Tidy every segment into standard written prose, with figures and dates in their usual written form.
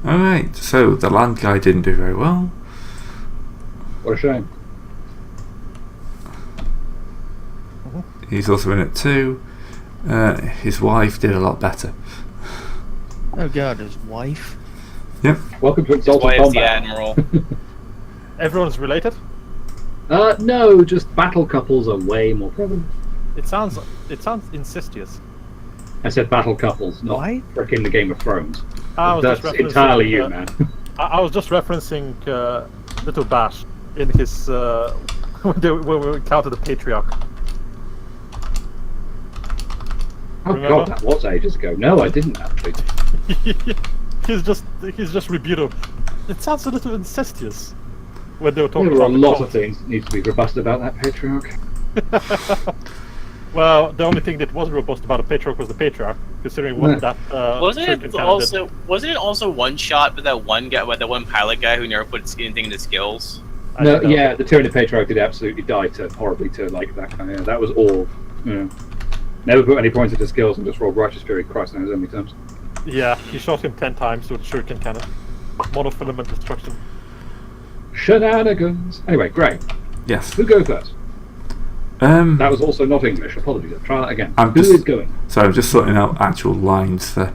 Alright, so the land guy didn't do very well. What a shame. He's also in it too. His wife did a lot better. Oh god, his wife? Yep. Welcome to His Exalted wife's the Combat. admiral. Everyone's related? No, just battle couples are way more prevalent. It sounds incestuous. I said battle couples, not Why? freaking the Game of Thrones. I was That's just referencing, entirely you, man. I was just referencing Little Bash in his when we encountered the Patriarch. Oh Remember? god, that was ages ago. No, I didn't actually. he's just rebuked him. It sounds a little incestuous when they were talking There were a about lot of things that need to be robust about that patriarch. Well, the only thing that was robust about the Patriarch was the Patriarch, considering what that Wasn't Turkin it kinda also one shot with that one guy, with that one pilot guy who never put anything into skills? did? I No, don't know. yeah, the Tyranid Patriarch did absolutely die horribly to like that guy. Yeah, that was all. Never put any points into skills and just rolled Righteous Fury. Christ knows how many times. Yeah, he shot him 10 times with Shuriken cannon. Monofilament destruction. Shenanigans. Anyway, great. Yes. Who goes first? That was also not English. Apologies. I'll try that again. Who is going? So I'm just sorting out actual lines for.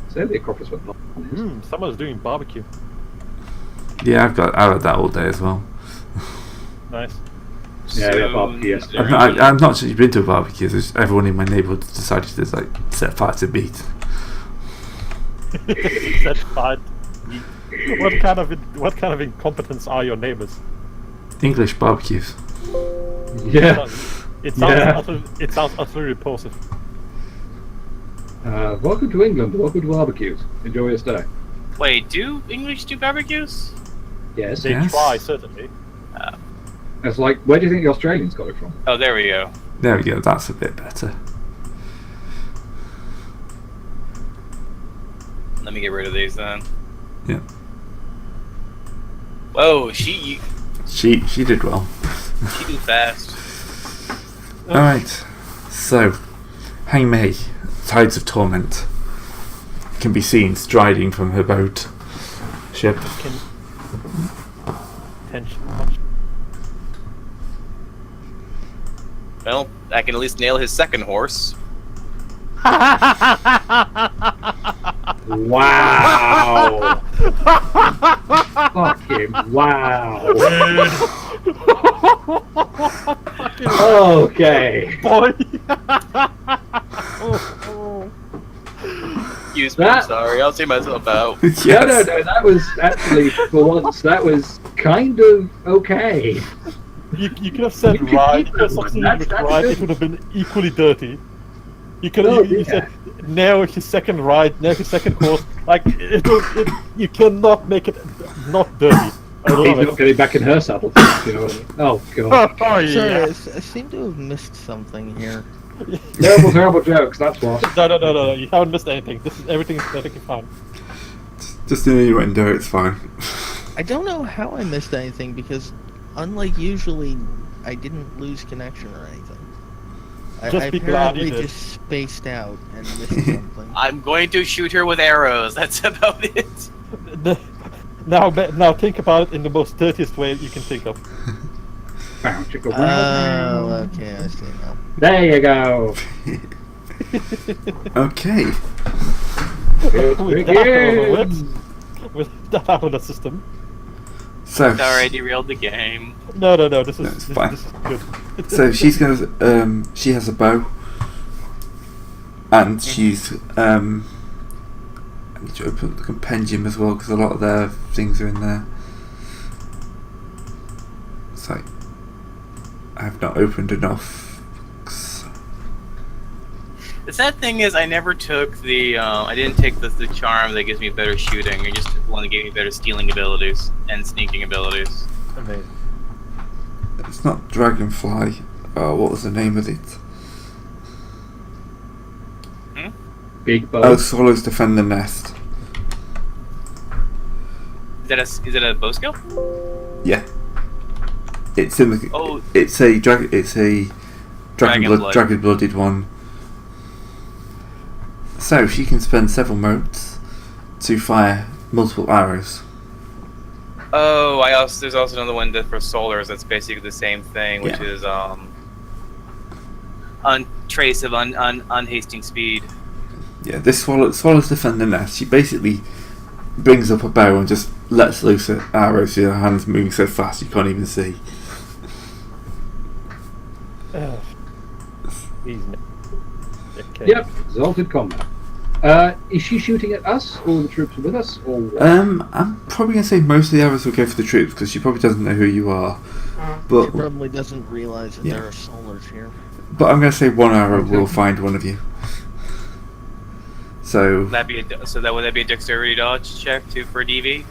Say the Acropolis went. Someone's doing barbecue. Yeah, I had that all day as well. Nice. Yeah, we had barbecue yesterday. I've not actually been to a barbecue. Just everyone in my neighbourhood decided to set fire to meat. That's fine. What kind of incompetence are your neighbors? English barbecues. Yeah. It sounds utterly repulsive. Welcome to England. Welcome to barbecues. Enjoy your stay. Wait, do English do barbecues? Yes. They try, certainly. It's like, where do you think the Australians got it from? Oh, there we go. There we go. That's a bit better. Let me get rid of these then. Yeah. Whoa, she did well. do fast. All right. So, Hang Mei, Tides of Torment, can be seen striding from her boat ship. Tension. Well, I can at least nail his second horse. Wow. Fucking wow. Okay. Boy. Excuse me, I'm sorry. I'll see myself out. Yes. No, that was actually, for once, that was kind of okay. You could have said right. You could have substituted with That's right. good. It would have been equally dirty. You could Oh, have. You yeah. said nail his second ride, nail his second horse. Like you cannot make it not dirty. I He's love not it. getting back in her saddle. You know what I mean? Oh god. Oh Sorry, yeah. I seem to have missed something here. Terrible jokes. That's what. No. You haven't missed anything. Everything is perfectly fine. Just an innuendo. It's fine. I don't know how I missed anything because, unlike usually, I didn't lose connection or anything. I Just be glad you apparently did. just spaced out and missed something. I'm going to shoot her with arrows. That's about it. Now think about it in the most dirtiest way you can think of. Bow, chicka, Oh, wow. okay, I see now. There you go. Okay. With that out of the whip, with that out of the system. So. Sorry, I derailed the game. No. This No, it's is fine. this is good. So she's gonna. She has a bow, and she's. I need to open the compendium as well because a lot of their things are in there. It's like I have not opened enough books. The sad thing is, I never took the. I didn't take the charm that gives me better shooting. I just took the one that gave me better stealing abilities and sneaking abilities. Amazing. It's not Dragonfly. What was the name of it? Big bow. Oh, Swallows Defend the Nest. Is that a bow skill? Yeah. It's in the. Oh. It's a dragon Dragon-blood. dragon blooded one. So she can spend several modes to fire multiple arrows. Oh, there's also another one for solars that's basically the same thing, which is trace of unhasting speed. Yeah, this swallow's defender nest. She basically brings up a bow and just lets loose her arrows. Her hands moving so fast you can't even see. Okay. Yep, exalted combat. Is she shooting at us, or the troops are with us, or what? I'm probably going to say most of the arrows will go for the troops because she probably doesn't know who you are. But She probably doesn't realize that Yeah. there are solars here. I'm going to say one arrow will find one of you. So Would that be a dexterity dodge check too for DV?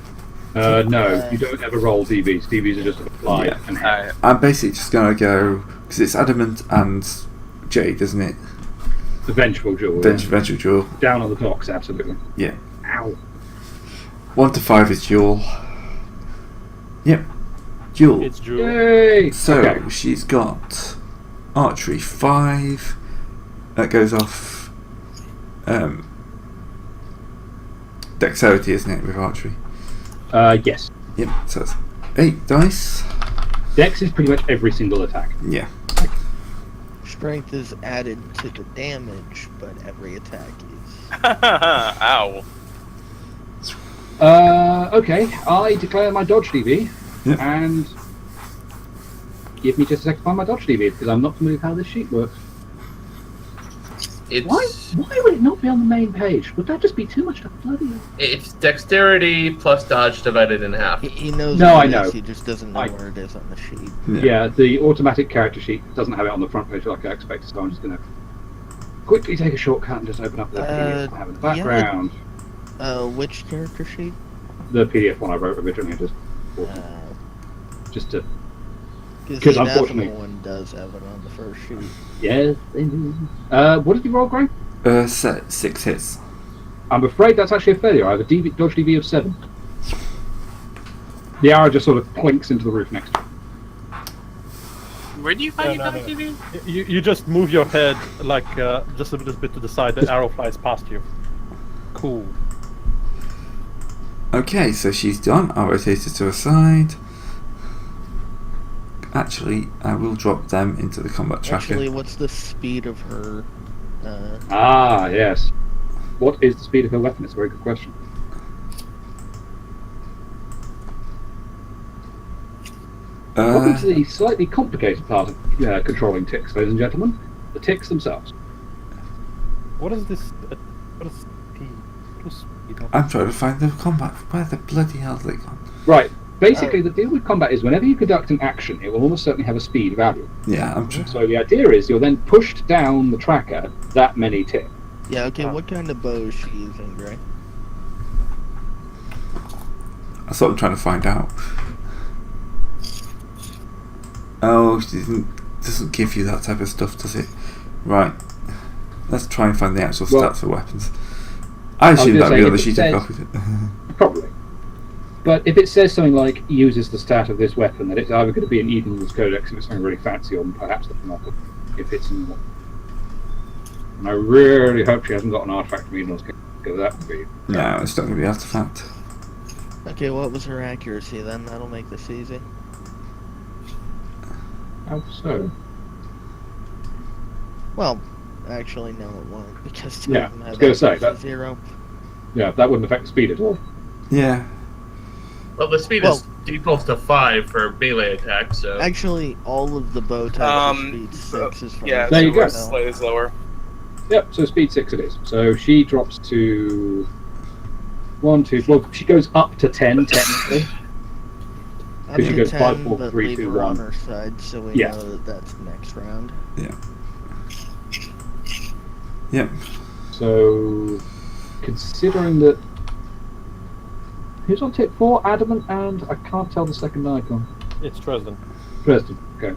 No, you don't ever roll DVs. DVs are just applied Yeah. and hit. Alright. I'm basically just going to go because it's adamant and jade, isn't it? The vengeful jewel. Vengeful jewel. Down on the docks, absolutely. Yeah. Ow. 1 to 5 is jewel. Yep. Jewel. It's Jewel. Yay! So Okay. she's got archery 5. That goes off dexterity, isn't it, with archery? Yes. Yep. So that's 8 dice. Dex is pretty much every single attack. Yeah. Strength is added to the damage, but every attack is. Ow. Okay, I declare my dodge DV, Yep. and give me just a second to find my dodge DV, because I'm not familiar with how this sheet works. It's Why would it not be on the main page? Would that just be too much to bloody... it's dexterity plus dodge divided in half. He knows No, what I it know. is, he just doesn't know I- where it is on the sheet. Yeah, the automatic character sheet doesn't have it on the front page like I expected, so I'm just going to quickly take a shortcut and just open up the PDF I have in the yeah, background. Which character sheet? The PDF one I wrote originally, just to... Because 'Cause the unfortunately- anathema one does have it on the first sheet. Yes, they do. What did you roll, Greg? 6 hits. I'm afraid that's actually a failure. I have a dodge DV of 7. The arrow just sort of plinks into the roof next to it. Where do you find No, your no, dodge DV? You just move your head like just a little bit to the side. The arrow flies past you. Cool. Okay, so she's done. I'll rotate her to her side. Actually, I will drop them into the combat tracker. Actually, what's the speed of her? Ah, yes. What is the speed of her weapon? It's a very good question. Welcome to the slightly complicated part of controlling ticks, ladies and gentlemen. The ticks themselves. What is this? What is speed? What is speed? I'm trying to find the combat. Where the bloody hell have they gone? Right. Basically, the deal with combat is whenever you conduct an action, it will almost certainly have a speed value. Yeah, I'm trying. So the idea is you're then pushed down the tracker that many ticks. Yeah, okay, what kind of bow is she using, Gray? That's what I'm trying to find out. Oh, she doesn't give you that type of stuff, does it? Right. Let's try and find the actual Well, stats for weapons. I assume gonna that'd be say, on the if it sheet I says- copied it. Probably. But if it says something like uses the stat of this weapon, then it's either going to be an Eden Rules Codex if it's something really fancy, or perhaps the Monopoly if it's in one. And I really hope she hasn't got an artifact from Eden Rules Codex, because that would be. No, it's not going to be artifact. Okay, what was her accuracy then? That'll make this easy. How so? Well, actually, no, it won't, because two Yeah, of them I have was gonna say, accuracy that- 0. Yeah, that wouldn't affect the speed at all. Yeah. Well, the speed is defaults to 5 for melee attack, so Actually, all of the bow types are speed 6 as far Yeah, as There I you can go. tell. slightly slower. Yep, so speed 6 it is. So she drops to 1, 2, well, she goes up to 10 technically. Up Because she to goes 10, 5, 4, but 3, leave 2, her on 1. her side, so we Yeah. know that that's next round. Yep. So, considering that. Who's on tip 4? Adamant and I can't tell the second icon. It's Dresden. President. Okay.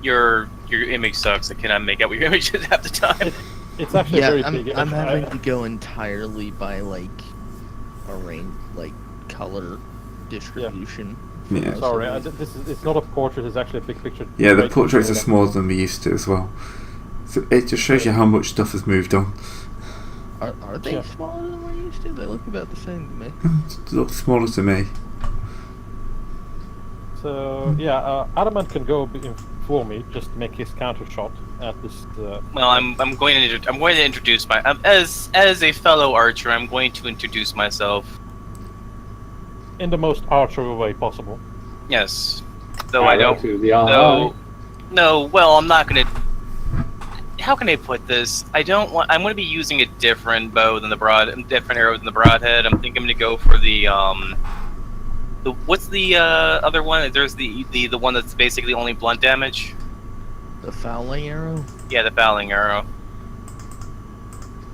Your image sucks. I cannot make out what your image is half the time. It's actually Yeah, very I'm big. having to go entirely by, like, a range, like, color distribution. Yeah. Sorry, it's not a portrait. It's actually a big picture. Yeah, the Great portraits are picture. smaller than we used to as well. So it just shows you how much stuff has moved on. Are they Yeah. smaller than we Actually, they look about the same to me. It looks smaller to me. So yeah, Adamant can go before me, just make his counter shot at this. Well, I'm going to introduce my as a fellow archer. I'm going to introduce myself. In the most archer way possible. Yes, though I don't. To the No, well, I'm not gonna. How can I put this? I don't want. I'm going to be using a different bow than different arrow than the broadhead. I'm thinking I'm going to go for the what's the other one? There's the one that's basically only blunt damage. The fouling arrow? Yeah, the fouling arrow.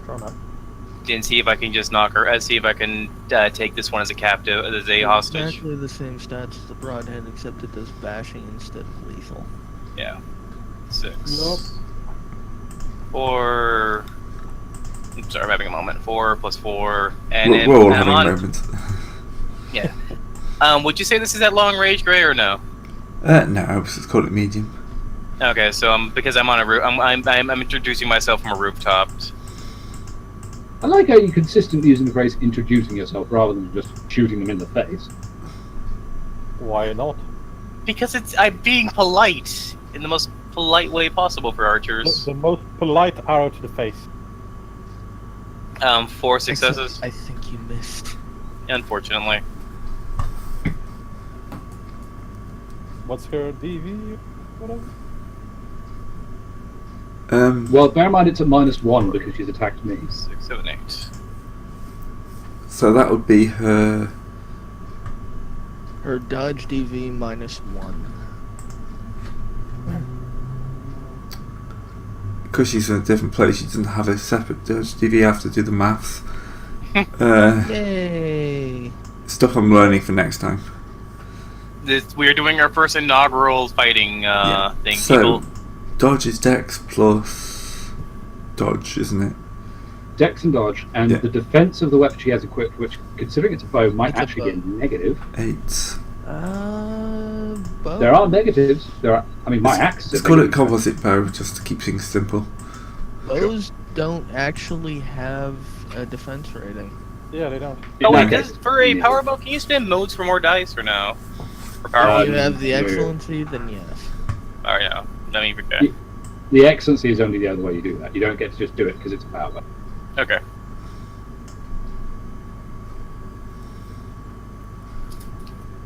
Sure, man. And see if I can just knock her. See if I can take this one as a captive, as a hostage. Exactly the same stats as the broadhead, except it does bashing instead of lethal. Yeah. 6. Nope. 4. Oops, sorry, I'm having a moment. 4 plus 4, and We're all I'm having on. moments. Yeah. Would you say this is at long range, Gray, or no? No, I was just call it medium. Okay, so because I'm on a roof, I'm introducing myself from a rooftop. I like how you consistently using the phrase "introducing yourself" rather than just shooting them in the face. Why not? Because I'm being polite in the most polite way possible for archers. The most polite arrow to the face. 4 successes, I think you missed. unfortunately. What's her DV? Whatever. Well, bear in mind it's at -1 because she's attacked me. 6, 7, 8. So that would be her. Her dodge DV -1. Because she's in a different place, she doesn't have a separate dodge DV. You have to do the maths. Yay! Stuff I'm learning for next time. We're doing our first inaugural fighting thing. So, People, dodge is dex plus dodge, isn't it? Dex and dodge, and Yeah. the defense of the weapon she has equipped, which, considering it's a bow, might It's a actually be a bow. negative. 8. Bow? There are negatives. There are. I mean, my axe. is Let's a call it negative. composite bow, just to keep things simple. Bows don't actually have a defense rating. Yeah, they don't. oh wait, Okay. for a power bow, can you spend modes for more dice or no? For power If bow? you have the no. excellency, then yes. Oh yeah, let me forget. The excellency is only the other way you do that. You don't get to just do it because it's a power weapon. Okay.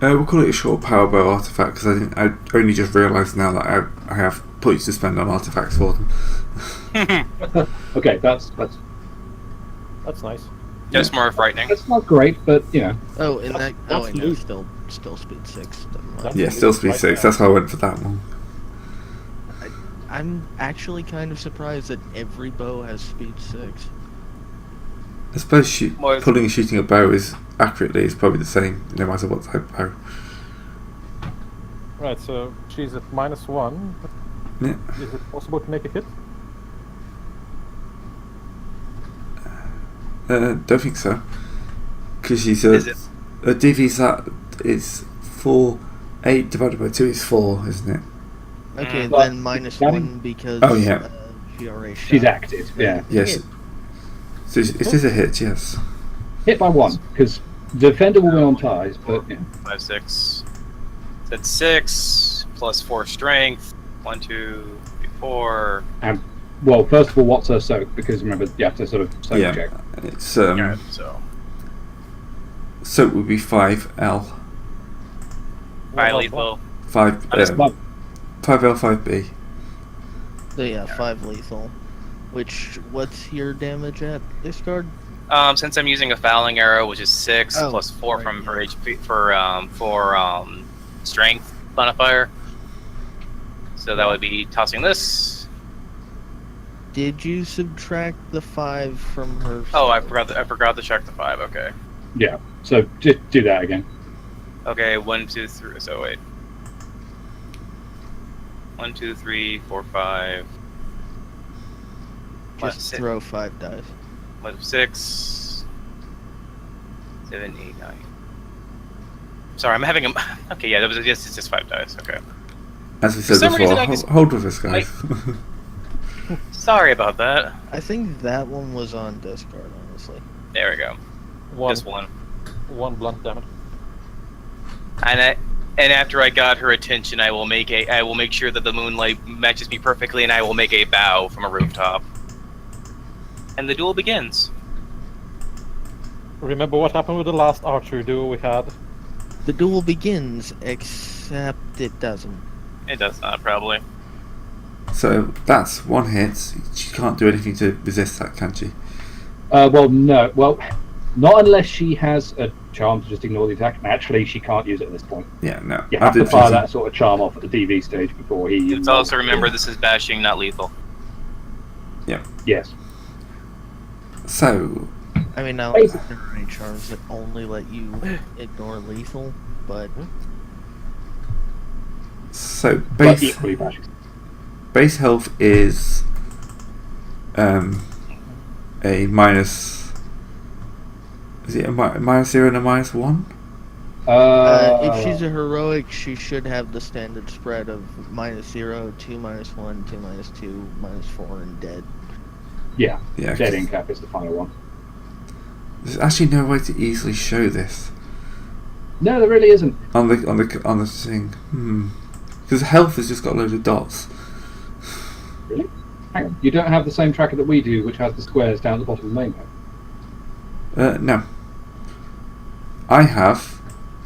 We'll call it a short power bow artifact because I only just realised now that I have points to spend on artifacts for them. Okay, that's That's nice. That's more frightening. that's not great, but you know. Oh, in that. Oh, That's I know. loot. Still speed 6. Never mind. That's Yeah, still speed right 6. there. That's why I went for that one. I'm actually kind of surprised that every bow has speed 6. I suppose Well, pulling and shooting a bow is accurately is probably the same, no matter what type of bow. Right, so she's at -1. Yeah. Is it possible to make a hit? Don't think so. Because she's Is it? a DV's that is 4. 8 divided by 2 is 4, isn't it? Okay, But then minus that- 1 because Oh, yeah. she already shot. She's active. Yeah, Yes. So it is a hit, yes. hit by 1 because the defender will win on ties, but yeah. 5, 6. That's 6 plus 4 strength. 1, 2, 3, 4. And well, first of all, what's her soak? Because remember, you have to sort of soak Yeah. check. It's Alright, so so it would be 5L. 5 Well, lethal. 5 Well, 5L 5B. So yeah, 5 lethal. Which, what's your damage at this card? Since I'm using a fouling arrow, which is 6 Oh, plus 4 right. from her HP for strength modifier. So that would be tossing this. Did you subtract the 5 from her? Oh, I stat? forgot to check the 5. Okay. yeah. So just do that again. Okay, 1, 2, 3. So wait. 1, 2, 3, 4, 5. Just throw 5 dice. 6, 7, 8, 9. Sorry, I'm having a. Okay, yeah, that was it's just 5 dice. Okay. As we For said some before, reason I just- hold with us, guys. Sorry about that. I think that one was on discard, honestly. There we go. Just one. One blunt damage. And after I got her attention, I will make sure that the moonlight matches me perfectly, and I will make a bow from a rooftop. And the duel begins. Remember what happened with the last archery duel we had? The duel begins, except it doesn't. It does not, probably. So that's one hit. She can't do anything to resist that, can she? Well, no. Well, not unless she has a charm to just ignore the attack. Naturally, she can't use it at this point. Yeah, no. You have to fire that sort of charm off at the DV stage before he... Let's also remember this is bashing, not lethal. Yeah. Yes. So... I mean, now there are any charms that only let you ignore lethal, but... So, But equally bashing. Base health is... a minus... Is it a minus 0 and a minus 1? If she's a heroic, she should have the standard spread of -0, 2 -1, 2 -2, -4, and dead. Yeah. Yeah. Dead in cap is the final one. There's actually no way to easily show this No, there really isn't. on the thing. Because health has just got loads of dots. Really? Hang on. You don't have the same tracker that we do, which has the squares down at the bottom of the main map? No. I have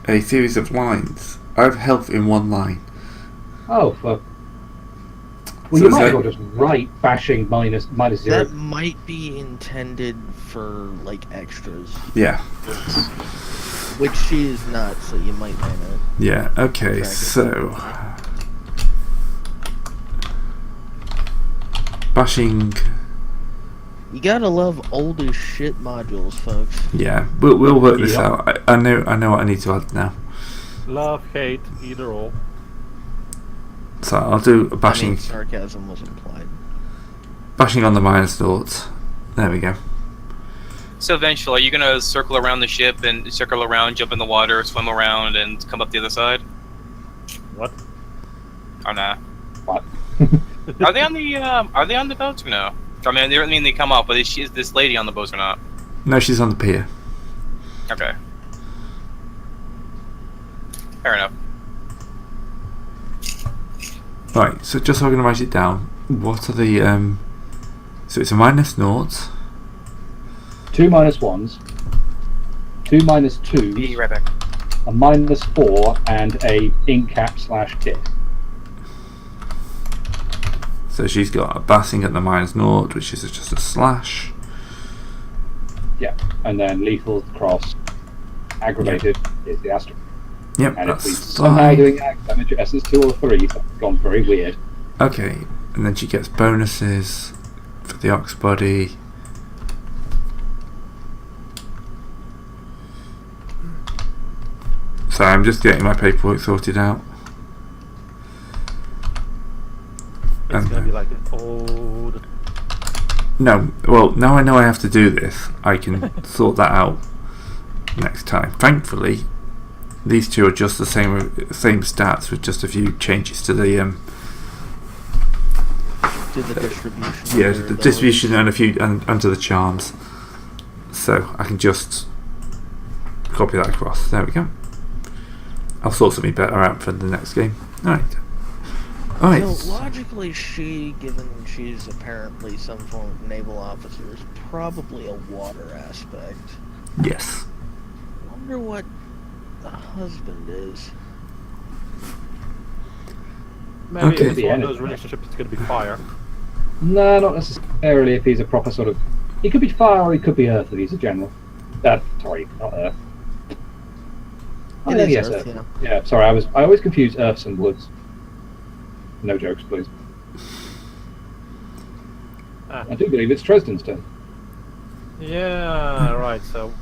a series of lines. I have health in one line. Oh, fuck. Well, So you it's might as like- well just write bashing minus 0. That might be intended for, like, extras. Yeah. Which she is not, so you might want to... Yeah, okay, Drag it. so... Bashing... You gotta love old as shit modules, folks. Yeah, we'll work this Yeah. out. I know what I need to add now. Love, hate, either or. So I'll do a I bashing... mean, sarcasm was implied. Bashing on the minus naught. There we go. So eventually, are you gonna circle around the ship and circle around, jump in the water, swim around, and come up the other side? What? Or nah? What? Are they on the boats or no? I mean, they come up, but is this lady on the boats or not? No, she's on the pier. Okay. Fair enough. Right, so just so I can write it down, what are the... So it's a minus naught. 2 -1s, 2 -2s, Be right back. a -4, and a incap / hit. So she's got a bashing at the minus naught, which is just a slash. Yeah, and then lethal cross, aggravated is the asterisk. Yep, And if we that's somehow fine. doing act damage at SS2 or 3, that's gone very weird. Okay, and then she gets bonuses for the ox body. So I'm just getting my paperwork sorted out. It's And gonna be like an old. no, well, now I know I have to do this, I can sort that out next time. Thankfully, these two are just the same stats with just a few changes to the To the distribution. yeah, of the those. distribution and a few and to the charms. So I can just copy that across. There we go. I'll sort something better out for the next game. Alright. Alright. So logically, given she's apparently some form of naval officer, is probably a water aspect. Yes. I wonder what the husband is. Maybe Okay. it's one of those relationships that's gonna be fire. No, not necessarily if he's a proper sort of... He could be fire or he could be earth if he's a general. Sorry, not earth. Oh, It no, is yes, Earth, earth. yeah. Yeah, sorry, I always confuse earths and woods. No jokes, please. Ah. I do believe it's Dresden's turn. Yeah, right. So,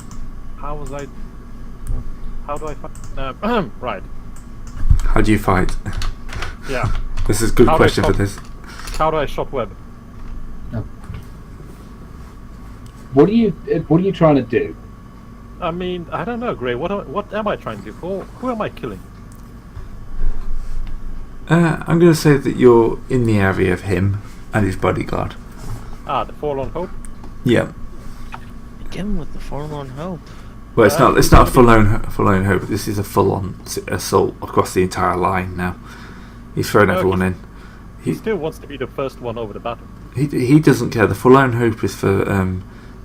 how do I find? Right. How do you fight? Yeah. This is a good How do I question for stop- this. How do I shot web? What are you trying to do? I mean, I don't know, Gray. What am I trying to do? Who am I killing? I'm going to say that you're in the area of him and his bodyguard. Ah, the Forlorn Hope. Yeah. Again with the forlorn hope. Well, it's not. It's not a full-on hope. This is a full-on assault across the entire line now. He's thrown everyone in. He still wants to be the first one over the battle. He doesn't care. The full-on hope is for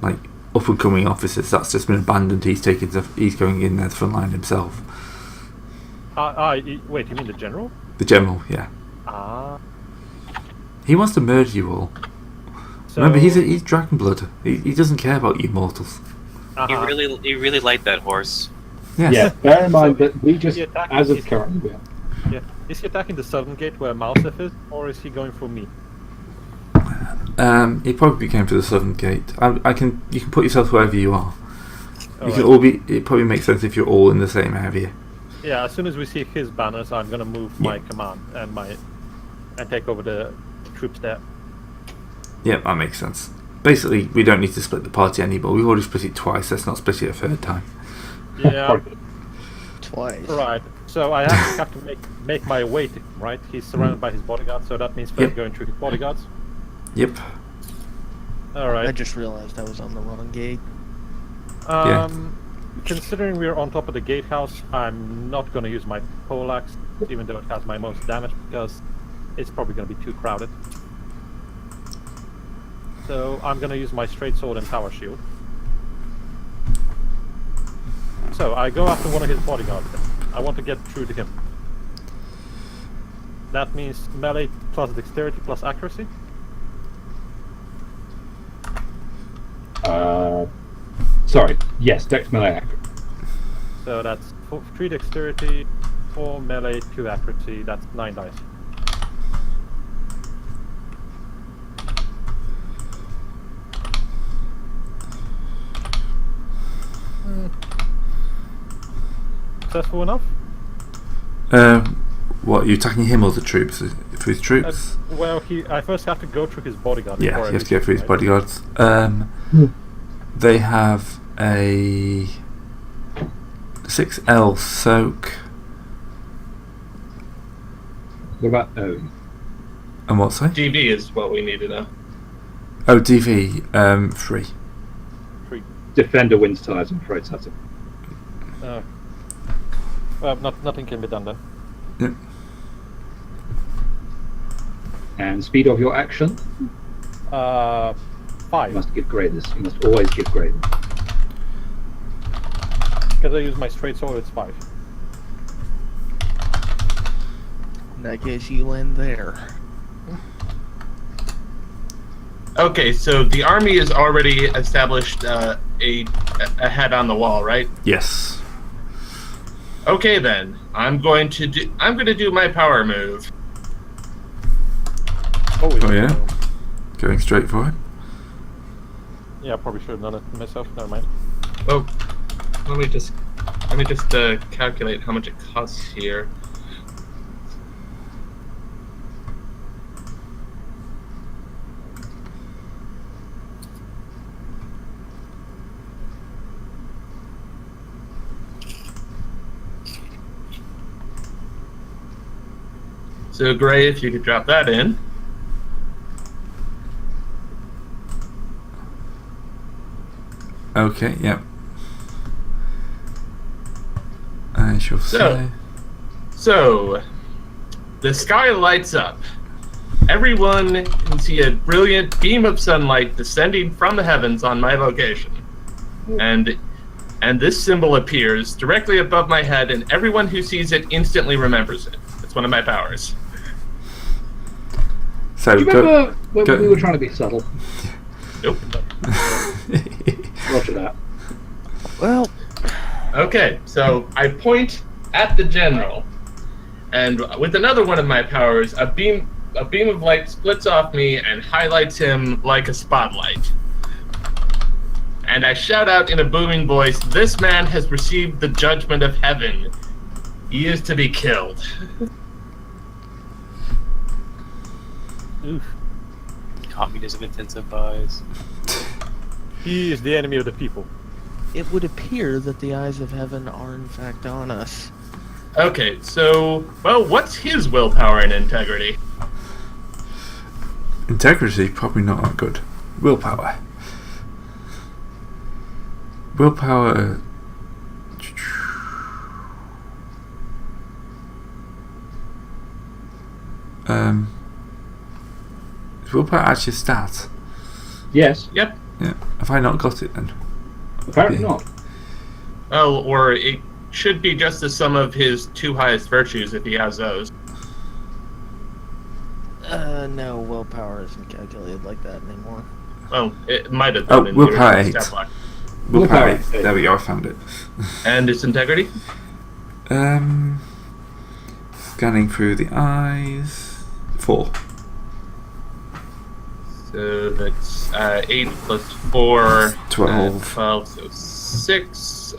like up-and-coming officers. That's just been abandoned. He's going in there the front line himself. Wait, you mean the general? The general, yeah. He wants to murder you all. So, Remember, he's dragon blood. He doesn't care about you mortals. He really liked that horse. Yes. Yeah, bear in mind that we just, he attacked- as of currently, we are. Yeah. Is he attacking the southern gate where Mousef is, or is he going for me? He probably came for the southern gate. You can put yourself wherever you are. Alright. Can all be. It probably makes sense if you're all in the same area. Yeah, as soon as we see his banners, I'm gonna move my command and take over the troops there. Yeah, that makes sense. Basically, we don't need to split the party anymore. We've already split it twice. Let's not split it a third time. Yeah, Twice. right. So I have to make my way to him, right? He's surrounded by his bodyguards, so that means first going through his bodyguards. Yep. Alright. I just realized I was on the wrong gate. Considering we're on top of the gatehouse, I'm not going to use my poleaxe, even though it has my most damage, because it's probably going to be too crowded. So I'm going to use my straight sword and power shield. So I go after one of his bodyguards. I want to get through to him. That means melee plus dexterity plus accuracy. Sorry. Yes, Dex melee accurate. So that's 3 dexterity, 4 melee, 2 accuracy. That's 9 dice. Successful enough? What, are you attacking him or the troops? For his troops? Well, I first have to go through his bodyguard. Yeah, before I you have to go reach through his him, bodyguards. They have a 6L soak. What about And what, say? DV is what we need to know. Oh, DV, 3. Defender wins ties and afraid that's it. Nothing can be done then. Yep. And speed of your action, 5. you must give graders. You must always give graders. Because I use my straight sword, it's 5. In that case, you land there. Okay, so the army is already established a head on the wall, right? Yes. Okay then, I'm going to do my power move. Oh, yeah? Going straight for it. Yeah, I probably should have done it myself. Never mind. Oh, let me just calculate how much it costs here. So Gray, if you could drop that in. Okay, yep. I shall say. So, the sky lights up. Everyone can see a brilliant beam of sunlight descending from the heavens on my location. And this symbol appears directly above my head, and everyone who sees it instantly remembers it. It's one of my powers. So, Do you remember when we were trying to be subtle? Nope. Roger that. Well, Okay, so I point at the general, and with another one of my powers, a beam of light splits off me and highlights him like a spotlight. And I shout out in a booming voice, "This man has received the judgment of heaven. He is to be killed." Oof. Communism intensifies. He is the enemy of the people. it would appear that the eyes of heaven are in fact on us. Okay, so, well, what's his willpower and integrity? Integrity, probably not that good. Willpower. Willpower Is willpower actually a stat? Yes, Yep. Yeah. Have I not got it then? apparently Yeah. not. Oh, or it should be just the sum of his 2 highest virtues if he has those. No, willpower isn't calculated like that anymore. Well, it might have Oh, been in willpower the original 8. stat block. Willpower Willpower 8. There we go. I found it. And its integrity? Scanning through the eyes. 4. So that's 8 plus 4. 12. 12, so 6.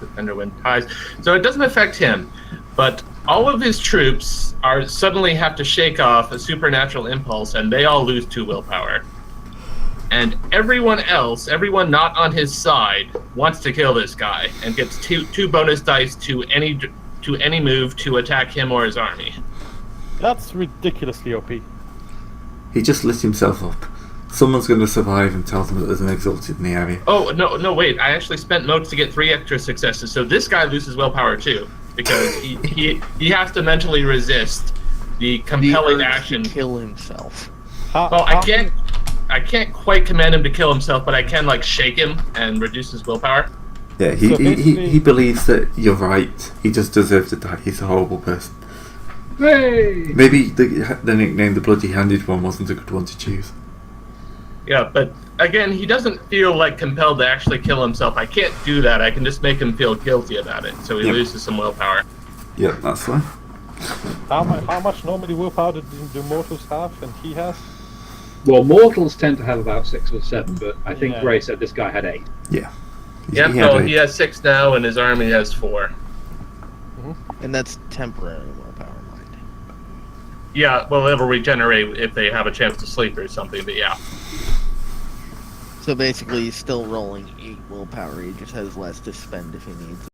Defender win ties. So it doesn't affect him, but all of his troops are suddenly have to shake off a supernatural impulse, and they all lose 2 willpower. And everyone else, everyone not on his side, wants to kill this guy and gets two bonus dice to any move to attack him or his army. That's ridiculously OP. He just lit himself up. Someone's going to survive and tell them that there's an Exalted in the area. Oh, no, wait. I actually spent motes to get 3 extra successes, so this guy loses willpower too, because he has to mentally resist the compelling The urge action. to kill himself. Well, I can't quite command him to kill himself, but I can like shake him and reduce his willpower. Yeah, So basically- he believes that you're right. He just deserves to die. He's a horrible person. Hey! Maybe the nickname the Bloody Handed One wasn't a good one to choose. Yeah, but again, he doesn't feel like compelled to actually kill himself. I can't do that. I can just make him feel guilty about it, so he Yep. loses some willpower. Yeah, that's fine. How much normally willpower do mortals have, and he has? Well, mortals tend to have about 6 or 7, but I think Yeah. Ray said this guy had 8. Yeah. Yep, He no, had he a- has 6 now, and his army has 4. And that's temporary willpower, mind. Yeah, well, it'll regenerate if they have a chance to sleep or something, but yeah. So basically, he's still rolling 8 willpower. He just has less to spend if he needs.